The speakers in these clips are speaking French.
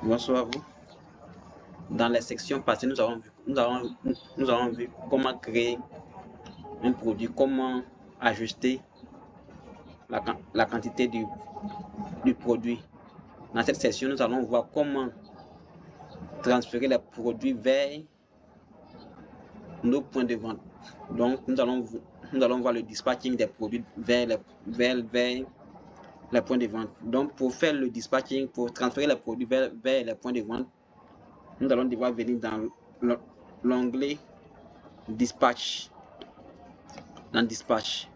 Bonsoir à vous. Dans les sections passées, nous avons vu comment créer un produit, comment ajuster la quantité du produit. Dans cette section, nous allons voir comment transférer les produits vers nos points de vente. Donc, nous allons voir le dispatching des produits vers les points de vente. Donc, pour faire le dispatching, pour transférer les produits vers les points de vente, nous allons devoir venir dans l'onglet Dispatch. Dans Dispatch.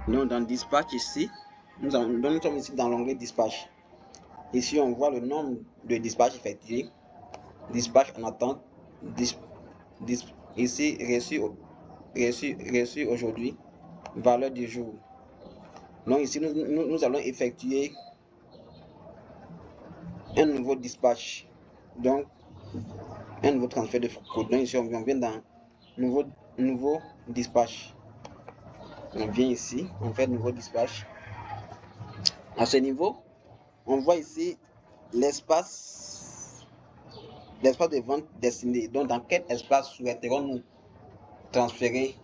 Donc, dans Dispatch ici, nous sommes ici dans l'onglet Dispatch. Ici, on voit le nombre de dispatchs effectués, dispatch en attente, ici reçu aujourd'hui, valeur du jour. Donc ici, nous allons effectuer un nouveau dispatch. Donc, un nouveau transfert de produit. Donc ici, on vient dans nouveau dispatch. On vient ici, on fait nouveau dispatch. À ce niveau, on voit ici l'espace de vente destiné. Donc, dans quel espace souhaiterons-nous transférer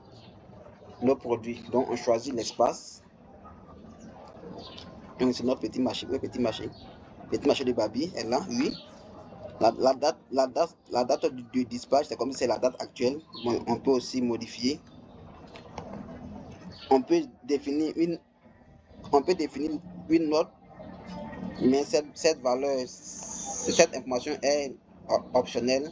nos produits? Donc, on choisit l'espace. Donc, c'est notre petit marché. Oui, petit marché de Babi est là, oui. La date du dispatch, c'est comme si c'est la date actuelle. On peut aussi modifier. On peut définir une note, mais cette information est optionnelle.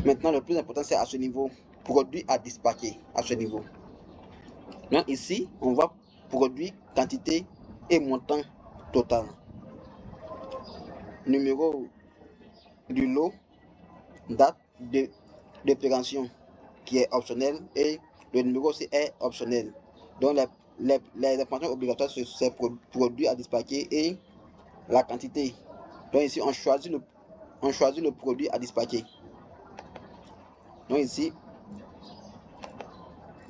Maintenant, le plus important, c'est à ce niveau, produit à dispatcher, à ce niveau. Donc ici, on voit produit, quantité et montant total. Numéro du lot, date d'opération qui est optionnel et le numéro aussi est optionnel. Donc les informations obligatoires sur ces produits à dispatcher et la quantité. Donc ici, on choisit le produit à dispatcher. Donc ici,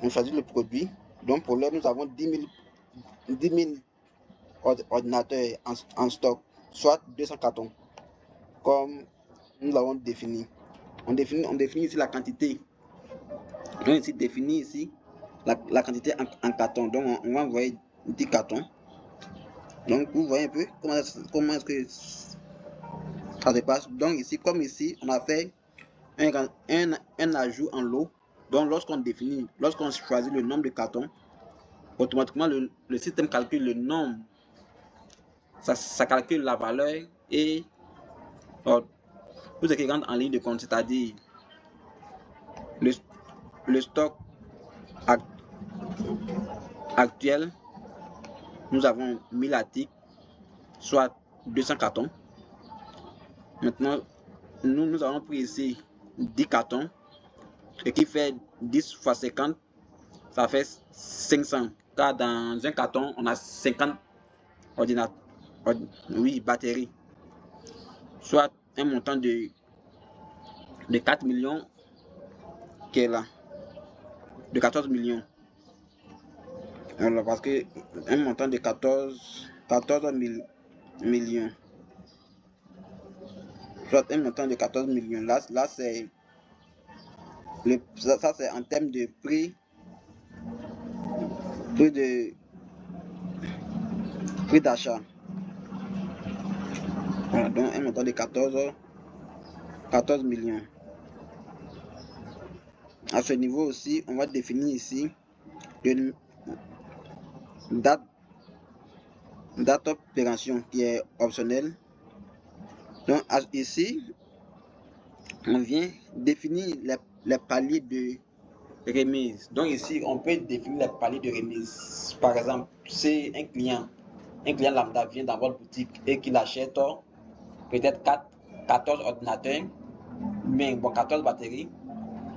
on choisit le produit. Donc pour l'heure, nous avons 10 000 ordinateurs en stock, soit 200 cartons, comme nous l'avons défini. On définit ici la quantité. Donc ici, définit ici la quantité en carton. Donc on va envoyer 10 cartons. Donc vous voyez un peu comment est-ce que ça se passe. Donc ici, comme ici, on a fait un ajout en lot. Donc lorsqu'on choisit le nombre de cartons, automatiquement le système calcule le nombre. Ça calcule la valeur et tout ce qui rentre en ligne de compte, c'est-à-dire le stock actuel. Nous avons 1000 articles, soit 200 cartons. Maintenant, nous avons pris ici 10 cartons, ce qui fait 10 fois 50, ça fait 500. Car dans un carton, on a 50 ordinateurs, batteries, soit un montant de 4 millions qui est là, de 14 millions. Alors, parce que un montant de 14 millions, soit un montant de 14 millions. Là c'est ça c'est en termes de prix d'achat. Voilà, donc un montant de 14 millions. À ce niveau aussi, on va définir ici une date d'opération qui est optionnelle. Donc ici, on vient définir les paliers de remise. Donc ici, on peut définir les paliers de remise. Par exemple, si un client lambda vient dans votre boutique et qu'il achète peut-être 14 ordinateurs, mais bon, 14 batteries,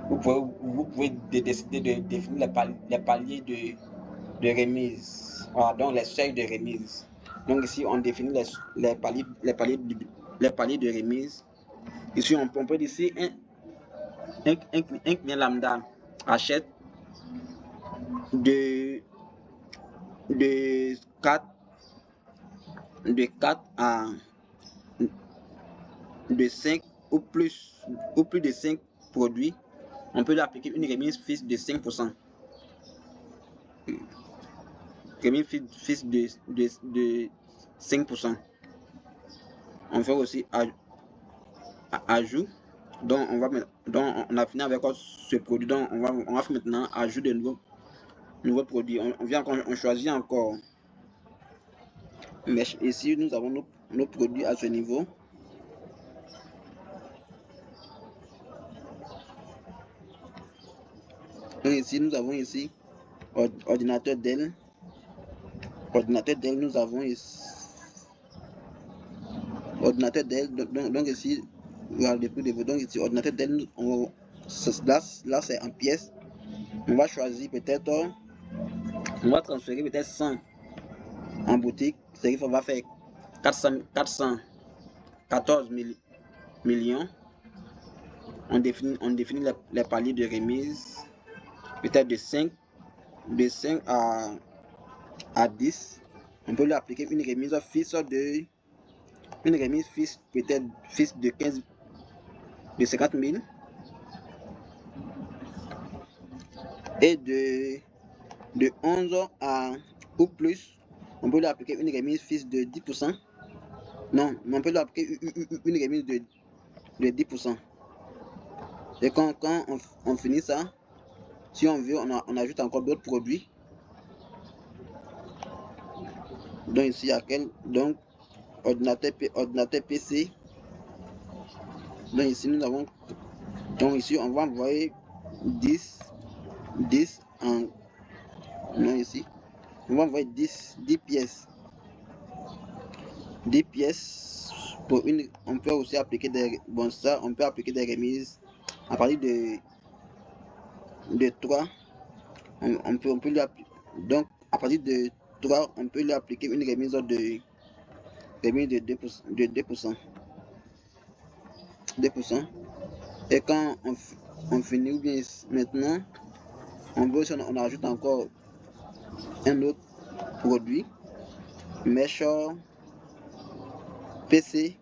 vous pouvez décider de définir les paliers de remise. Voilà, donc les seuils de remise. Donc ici, on définit les paliers de remise. Ici, on peut dire ici un client lambda achète de 4 à de 5 ou plus de 5 produits, on peut lui appliquer une remise fixe de 5%. Remise fixe de 5%. On fait aussi ajout. Donc on a fini avec ce produit. Donc on va faire maintenant ajout de nouveaux produits. On choisit encore. Mais ici nous avons nos produits à ce niveau. Donc ici nous avons ici ordinateur Dell. Ordinateur Dell, nous avons ici ordinateur Dell. Donc ici voilà le prix de vos. Donc ici ordinateur Dell, là c'est en pièces. On va choisir peut-être, on va transférer peut-être 100 en boutique. C'est qu'on va faire 414 millions. On définit les paliers de remise, peut-être de 5 à 10. On peut lui appliquer une remise fixe peut-être fixe de 50 000 et de 11 à ou plus, on peut lui appliquer une remise fixe de 10%. Non, on peut lui appliquer une remise de 10%. Et quand on finit ça, si on veut, on ajoute encore d'autres produits. Donc ici, il y a donc ordinateur PC. Donc ici, nous avons, donc ici, on va envoyer 10 en, non ici, on va envoyer 10 pièces. 10 pièces pour une, on peut aussi appliquer on peut appliquer des remises à partir de 3. On peut lui appliquer, donc à partir de 3, on peut lui appliquer une remise de 2%. Et quand on finit, ou bien maintenant, on ajoute encore un autre produit, Mesh PC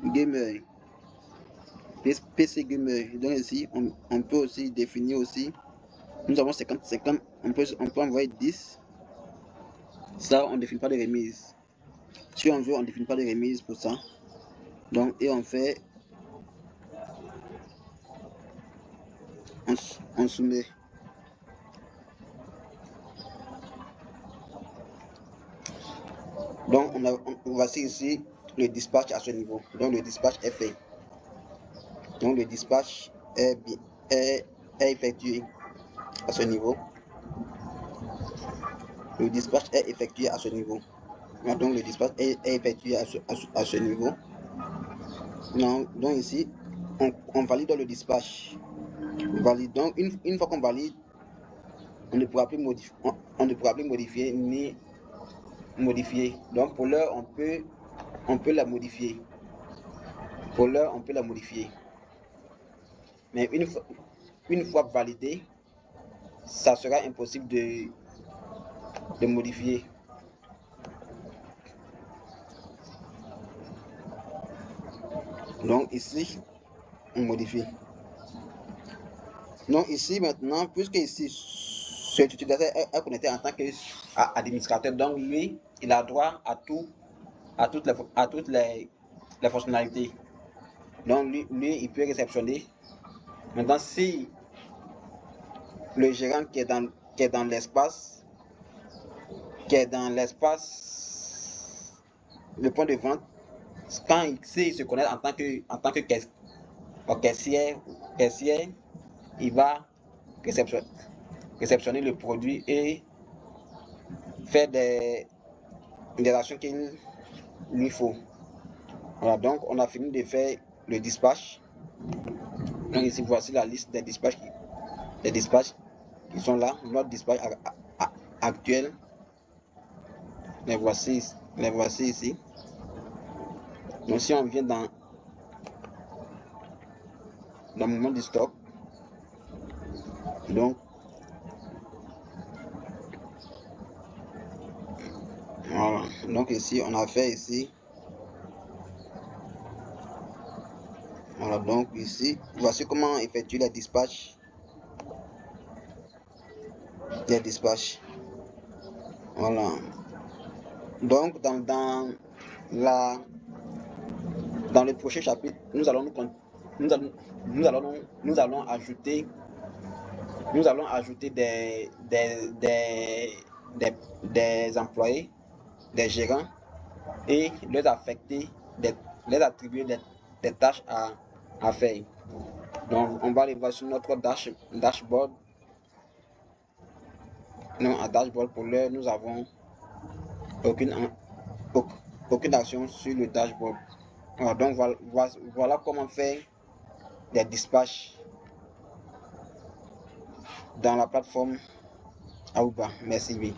Gamer. PC Gamer. Donc ici, on peut aussi définir aussi. Nous avons 50, on peut envoyer 10. Ça, on ne définit pas de remise. Si on veut, on ne définit pas de remise pour ça. Donc, et on fait, on soumet. Donc, voici ici le dispatch à ce niveau. Donc, le dispatch est fait. Donc, le dispatch est effectué à ce niveau. Le dispatch est effectué à ce niveau. Donc, le dispatch est effectué à ce niveau. Donc, ici, on valide le dispatch. Donc, une fois qu'on valide, on ne pourra plus modifier ni modifier. Donc, pour l'heure, on peut la modifier. Pour l'heure, on peut la modifier. Mais une fois validé, ça sera impossible de modifier. Donc ici, on modifie. Donc ici maintenant, puisque ici, cet utilisateur est connecté en tant qu'administrateur, donc lui, il a droit à toutes les fonctionnalités. Donc lui, il peut réceptionner. Maintenant, si le gérant qui est dans l'espace, le point de vente, quand il se connecte en tant que caissière, il va réceptionner le produit et faire des actions qu'il lui faut. Voilà, donc on a fini de faire le dispatch. Donc ici, voici la liste des dispatchs qui sont là. Notre dispatch actuel, les voici ici. Donc si on vient dans le moment du stock, donc voilà. Donc ici, on a fait ici Voilà, donc ici, voici comment effectuer les dispatchs. Voilà. Donc, dans le prochain chapitre, nous allons ajouter des employés, des gérants, et les attribuer des tâches à faire. Donc, on va aller voir sur notre dashboard. Non, à dashboard, pour l'heure, nous avons aucune action sur le dashboard. Voilà, donc voilà comment faire des dispatchs dans la plateforme Aruba. Merci.